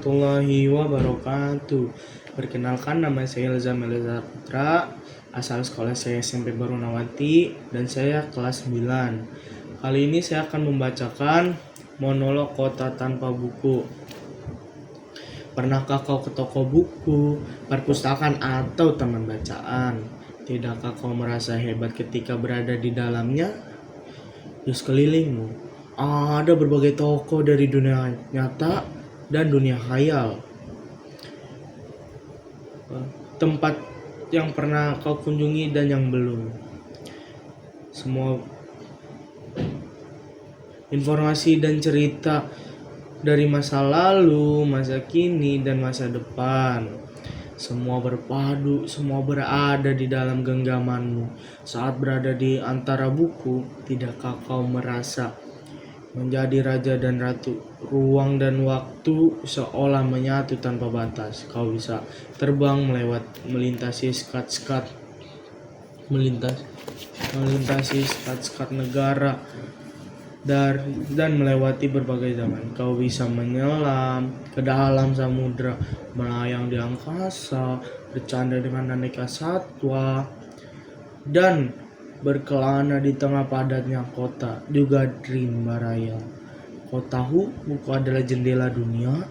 warahmatullahi wabarakatuh. Perkenalkan, nama saya Ilzam Elza Putra, asal sekolah saya SMP Barunawati, dan saya kelas 9. Kali ini saya akan membacakan monolog Kota Tanpa Buku. Pernahkah kau ke toko buku, perpustakaan, atau taman bacaan? Tidakkah kau merasa hebat ketika berada di dalamnya? Di sekelilingmu ada berbagai toko dari dunia nyata dan dunia khayal. Tempat yang pernah kau kunjungi dan yang belum. Semua informasi dan cerita dari masa lalu, masa kini, dan masa depan. Semua berpadu, semua berada di dalam genggamanmu. Saat berada di antara buku, tidakkah kau merasa menjadi raja dan ratu? Ruang dan waktu seolah menyatu tanpa batas. Kau bisa terbang melintasi sekat-sekat negara dan melewati berbagai zaman. Kau bisa menyelam ke dalam samudra, melayang di angkasa, bercanda dengan aneka satwa, dan berkelana di tengah padatnya kota, juga rimba raya. Kau tahu, buku adalah jendela dunia,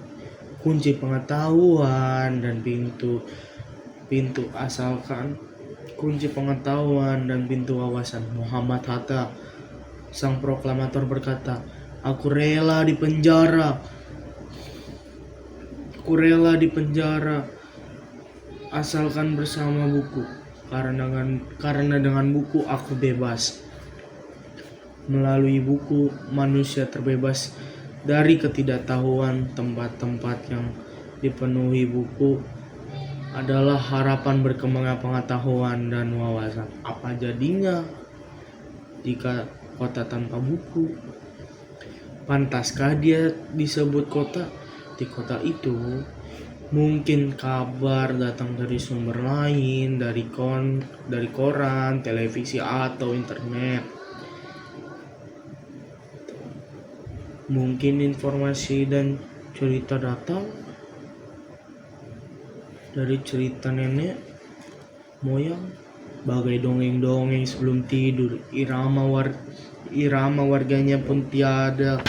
kunci pengetahuan dan pintu wawasan. Muhammad Hatta, sang proklamator, berkata, Aku rela di penjara asalkan bersama buku. Karena dengan buku aku bebas. Melalui buku, manusia terbebas dari ketidaktahuan. Tempat-tempat yang dipenuhi buku adalah harapan berkembangnya pengetahuan dan wawasan. Apa jadinya jika kota tanpa buku? Pantaskah dia disebut kota? Di kota itu mungkin kabar datang dari sumber lain, dari koran, televisi, atau internet. Mungkin informasi dan cerita datang dari cerita nenek moyang, bagai dongeng-dongeng sebelum tidur. Irama warganya pun tiada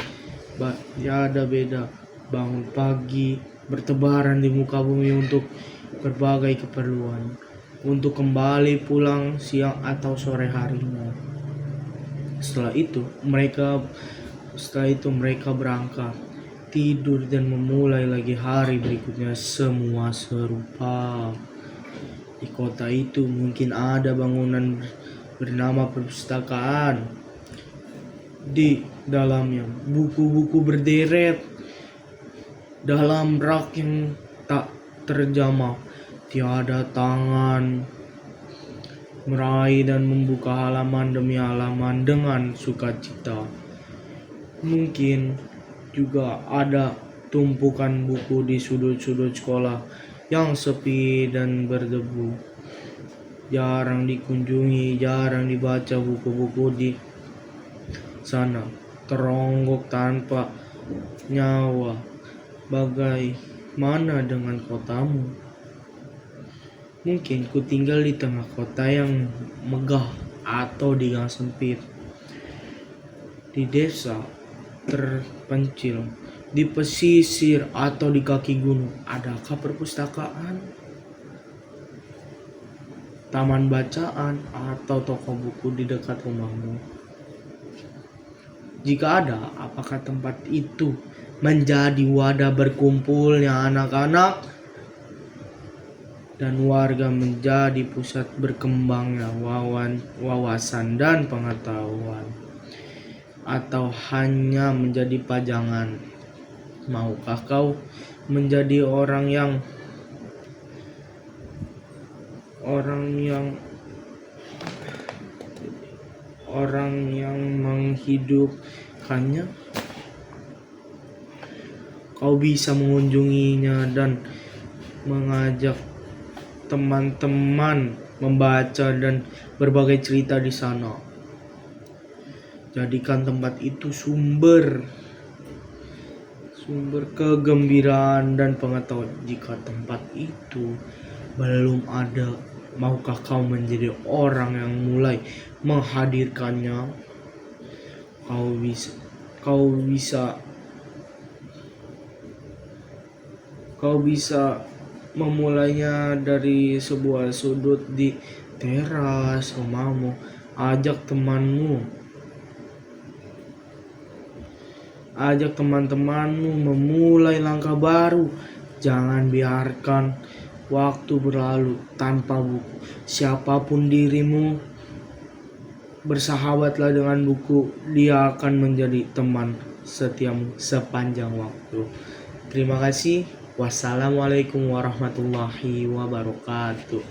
beda. Bangun pagi, bertebaran di muka bumi untuk berbagai keperluan, untuk kembali pulang siang atau sore harinya. Setelah itu mereka berangkat, tidur, dan memulai lagi hari berikutnya. Semua serupa. Di kota itu mungkin ada bangunan bernama perpustakaan. Di dalamnya buku-buku berderet dalam rak yang tak terjamah. Tiada tangan meraih dan membuka halaman demi halaman dengan sukacita. Mungkin juga ada tumpukan buku di sudut-sudut sekolah yang sepi dan berdebu. Jarang dikunjungi, jarang dibaca. Buku-buku di sana teronggok tanpa nyawa. Bagaimana dengan kotamu? Mungkin ku tinggal di tengah kota yang megah atau di gang sempit, di desa terpencil, di pesisir, atau di kaki gunung. Adakah perpustakaan, taman bacaan, atau toko buku di dekat rumahmu? Jika ada, apakah tempat itu menjadi wadah berkumpulnya anak-anak dan warga, menjadi pusat berkembangnya wawasan dan pengetahuan, atau hanya menjadi pajangan? Maukah kau menjadi orang yang menghidupkannya? Kau bisa mengunjunginya dan mengajak teman-teman membaca dan berbagai cerita di sana. Jadikan tempat itu sumber sumber kegembiraan dan pengetahuan. Jika tempat itu belum ada, maukah kau menjadi orang yang mulai menghadirkannya? Kau bisa memulainya dari sebuah sudut di teras rumahmu. Ajak teman-temanmu memulai langkah baru. Jangan biarkan waktu berlalu tanpa buku. Siapapun dirimu, bersahabatlah dengan buku. Dia akan menjadi teman setiamu sepanjang waktu. Terima kasih. Wassalamualaikum warahmatullahi wabarakatuh.